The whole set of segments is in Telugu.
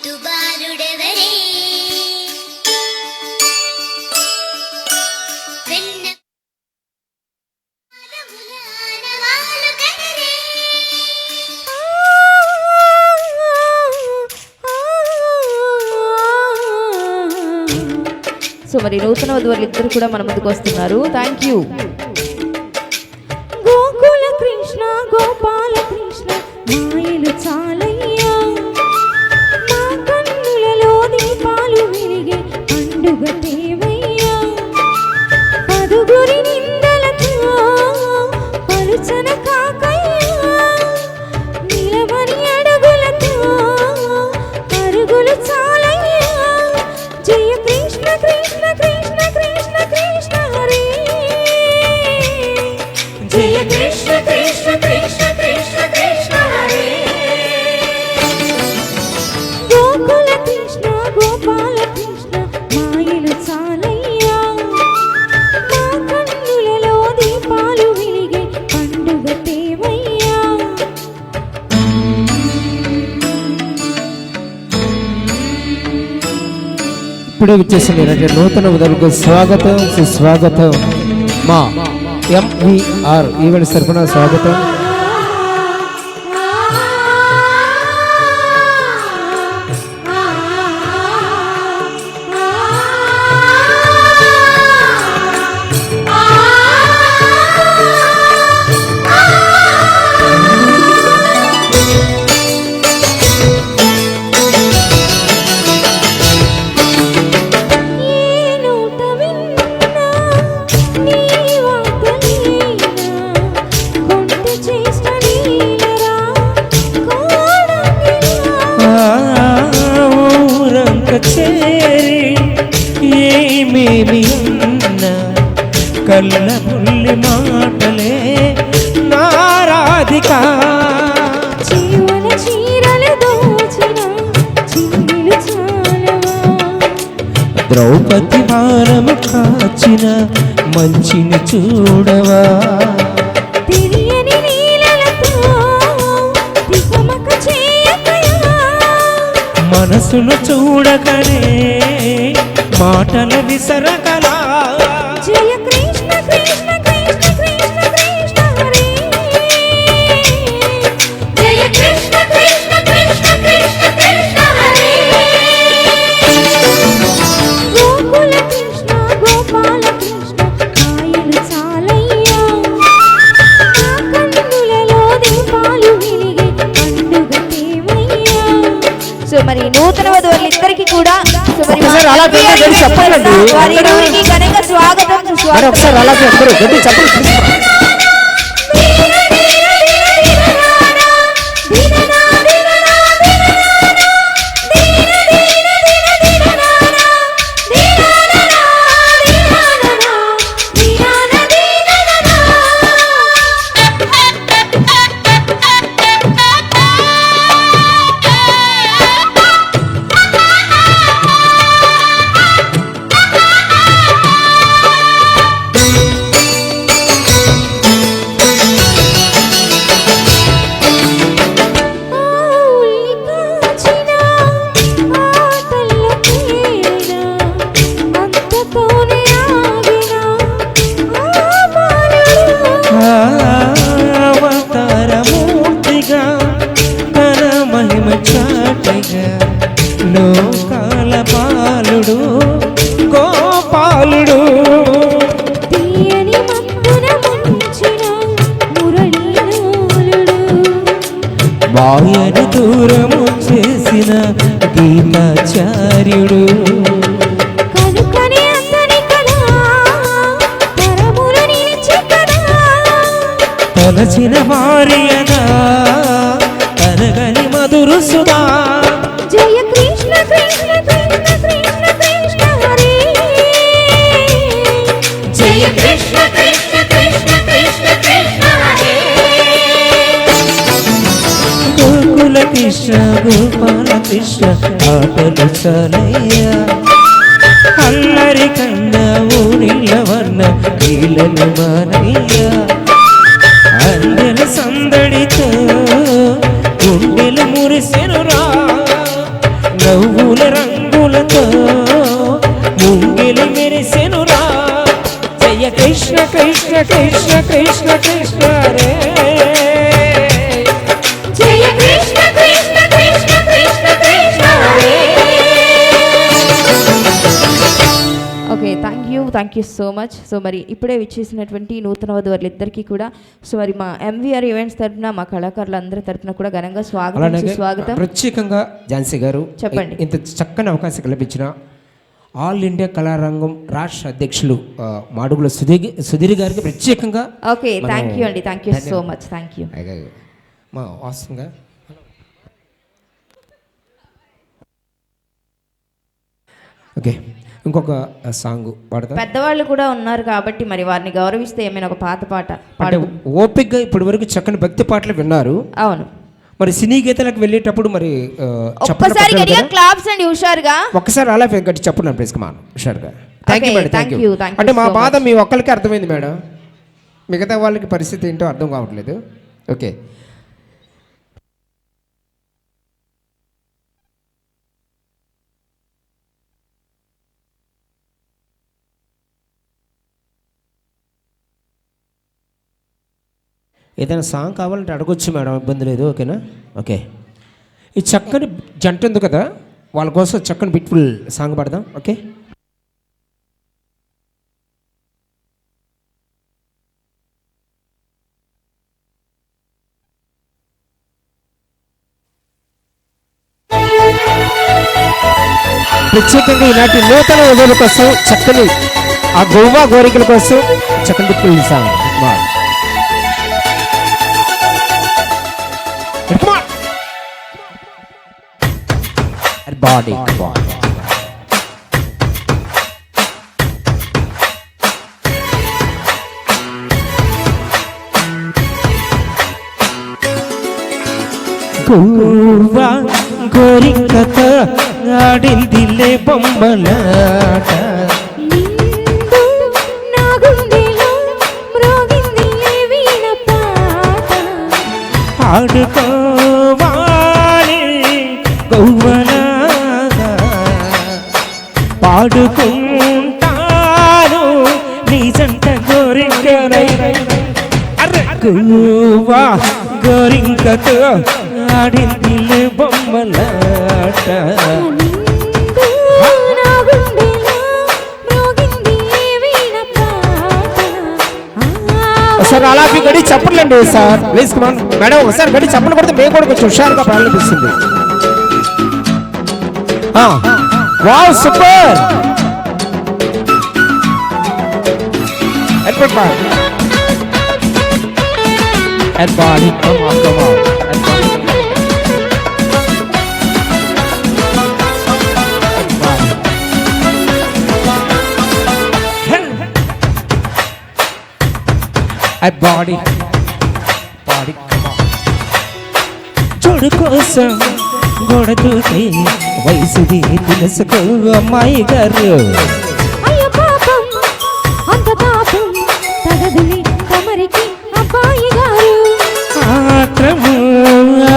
సో మరి నూతన వధువులు ఇద్దరు కూడా మన ముందుకు వస్తున్నారు. Thank you. గోకుల కృష్ణ గోపాల కృష్ణ మాయలు చాలయ్యా, మా కన్నులలో దీపాలు వెలిగే పండుగ తేవయ్యా. పదుగురి నిందలతో పలుచన కాకయ్యా, నిలవని అడుగులతో పరుగులు చాలయ్యా. జయ కృష్ణ కృష్ణ కృష్ణ కృష్ణ కృష్ణ హరే, జయ కృష్ణ కృష్ణ కృష్ణ కృష్ణ కృష్ణ హరే. గోకుల కృష్ణ గోపాల కృష్ణ మాయలు చాలయ్యా, మా కన్నులలో దీపాలు వెలిగే పండుగ తేవయ్యా. ఇప్పుడే వచ్చేసింది నూతన వధువులకు స్వాగతం సుస్వాగతం. మా MVR ఈవెంట్స్ తరఫున స్వాగతం. కళ్ళ పుల్లి మాటలే నారాధిక, జీవన చీరలు దోచిన చింగిలు చాలవా, ద్రౌపది మానము కాచిన మంచిని చూడవా. తెలియని నీలలతో తికమక చేయకయా, మనసును చూడకనే మాటల విసరకలా. జయ కృష్ణ కృష్ణ కృష్ణ కృష్ణ కృష్ణ హరే, జయ కృష్ణ కృష్ణ కృష్ణ కృష్ణ కృష్ణ హరే. గోకుల కృష్ణ గోపాల కృష్ణ మాయలు చాలయ్యా, మా కన్నులలో దీపాలు వెలిగే పండుగ తేవయ్యా. సో మరి నూతన వధువులు ఇద్దరికి కూడా అలా చెప్పండి, వారి ఊరికి ఘనంగా స్వాగతం సుస్వాగతం. ఒకసారి అలా చెప్పరు గట్టి చెప్పండి. లోకాల పాలుడు గోపాలుడు, తీయని మక్కున ముంచిన మురళీలోలుడు, వాయని దూరము చేసిన గీతాచార్యుడు. కనుకని అతని కళ తరముల నిలిచి కదా, తలచిన భార్యగా తనగని మధురు సుధా. జయ కృష్ణ కృష్ణ కృష్ణ కృష్ణ కృష్ణ హరే, జయ కృష్ణ కృష్ణ కృష్ణ కృష్ణ కృష్ణ హరే. గోకుల కృష్ణ గోపాల కృష్ణ ఆటలు చాలయ్యా, అల్లరి కన్నా ఊరిల వర్ణ నీళ్ళను మానయ్యా. అందెల సందడితో గుండెలు మురిసెనురా, నవ్వుల రంగులతో ముంగిలి మెరిసెనురా జయ కృష్ణ కృష్ణ కృష్ణ కృష్ణ కృష్ణ రే జయ కృష్ణ కృష్ణ కృష్ణ కృష్ణ కృష్ణ హరే. Okay, thank you so much. So మరి ఇప్పుడే విచ్చేసినటువంటి నూతన వధువులిద్దరికీ కూడా సో మరి మా ఎంవీఆర్ ఈవెంట్స్ తరఫున మా కళాకారులందరి తరఫున కూడా ఘనంగా స్వాగతం. ప్రత్యేకంగా ఝాన్సీ గారు చెప్పండి. ఇంత చక్కని అవకాశం కల్పించిన ఆల్ ఇండియా కళారంగం రాష్ట్ర అధ్యక్షులు మాడుగుల సుధీర్ గారికి ప్రత్యేకంగా ఓకే, థ్యాంక్ యూ అండి, thank you so much, thank you. మా వాస్తవంగా ఓకే, ఇంకొక సాంగ్ పాడతా. పెద్దవాళ్ళు కూడా ఉన్నారు కాబట్టి మరి వారిని గౌరవిస్తే ఏమైనా ఒక పాత పాట అంటే ఓపికగా ఇప్పటి వరకు చక్కని భక్తి పాటలు విన్నారు. అవును, మరి సినీ గీతలకు వెళ్ళేటప్పుడు మరి ఒక్కసారి గట్టిగా క్లాప్స్ అండి హుషారుగా. ఒక్కసారి అలా గట్టి చెప్పండి ప్లీజ్ కమాన్ హుషారుగా. Thank you madam, thank you. Thank you అంటే మా so బాధ మీ ఒక్కరికి అర్థమైంది మేడం, మిగతా వాళ్ళకి పరిస్థితి ఏంటో అర్థం కావట్లేదు. ఓకే, ఏదైనా సాంగ్ కావాలంటే అడగొచ్చు మేడం, ఇబ్బంది లేదు. ఓకేనా? ఓకే, ఈ చక్కని జంట ఉంది కదా, వాళ్ళ కోసం చక్కని బ్యూటిఫుల్ సాంగ్ పాడదాం. ఓకే, ప్రత్యేకంగా ఈనాటి నూతన వధువుల కోసం చక్కని ఆ గోవా గోరికల కోసం చక్కని beautiful song. Body, body. Goa గోరికతో ఆడిందిలే బొమ్మలాట, నిండు నా గుండెలో మ్రోగిందిలే వీణ పాట. ఆడుకోవాలి గౌవలాగా, పాడుకుంటాను నీ జంట గోరింకనై. గోవా గోరింకతో ఆడిందిలే బొమ్మలాట, నిండు నా గుండెలో మ్రోగిందిలే వీణ పాట. ఒకసారి అలా గడి చెప్పలేండి సార్ ప్లీజ్ కమాన్ మేడం. ఒకసారి గడి చెప్పలు కొడితే మేము కూడా కొంచెం హుషారుగా ప్రారంభిస్తుంది. Wow super. Everybody come on, come on. Everybody, body, come on. చూడు కోసం గోడ దూకి వయసుది తెలుసుకో అమ్మాయి గారు. అయ్య పాపం అంత పాపం తగదులి తమరికి అబ్బాయి గారు. ఆత్రము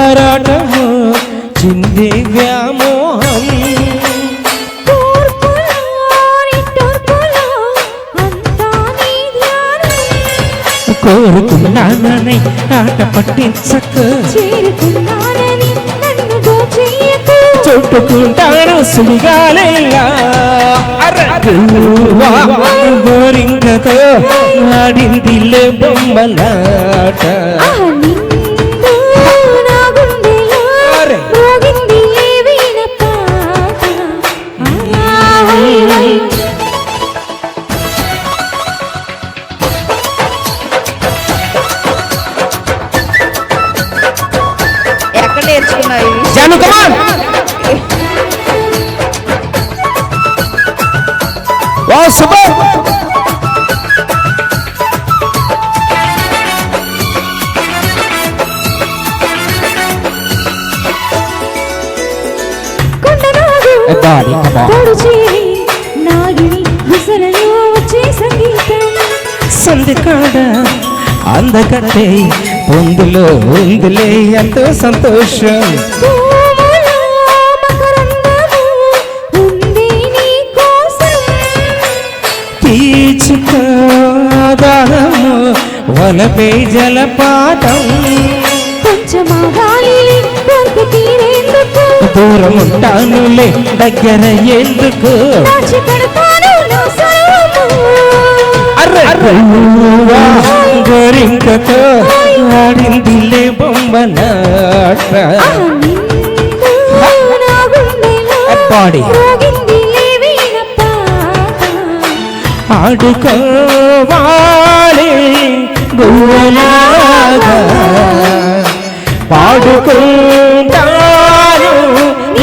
ఆరాటము చింది వ్యామోహం, తూర్పులో నిట్టూర్పులో అంతా నీ ధ్యానం. కోరుకున్నానని ఆట పట్టించక, చేరుకున్నానని నన్ను దోచేయకు. చుట్టుకుంటాను సుడిగాలిలా. గోరింకతో ఆడిందిలే బొమ్మలాట, నిండు నా గుండెలో మ్రోగిందిలే వీణ పాట. ఎక్కడ నేర్చుకున్నావు ఇవి? జాను కమాన్. Wow super. కొండనాగు తోడు చేరి నాగిని విసరలో వచ్చే సంగీతం. సందికాడ అందకట్టే పొందులో ఉందిలే ఎంతో సంతోషం. పూములో మకరంద తీర్చుకోదాము వలపే జలపాతం కొంచెం ఆగాలి కోరిక తీరేందుకు దూరం ఉంటానులే దగ్గర ఎందుకు దాచి పెడతాను నా సర్వము గోరింకతో ఆడిందిలే బొమ్మలాట పాడి ఆడుకోవాలి గువ్వలాగా పాడుకుంటాను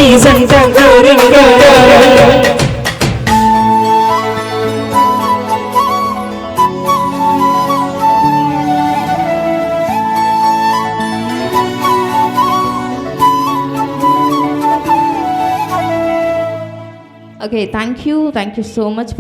ఈ సంత గోరింకా okay thank you so much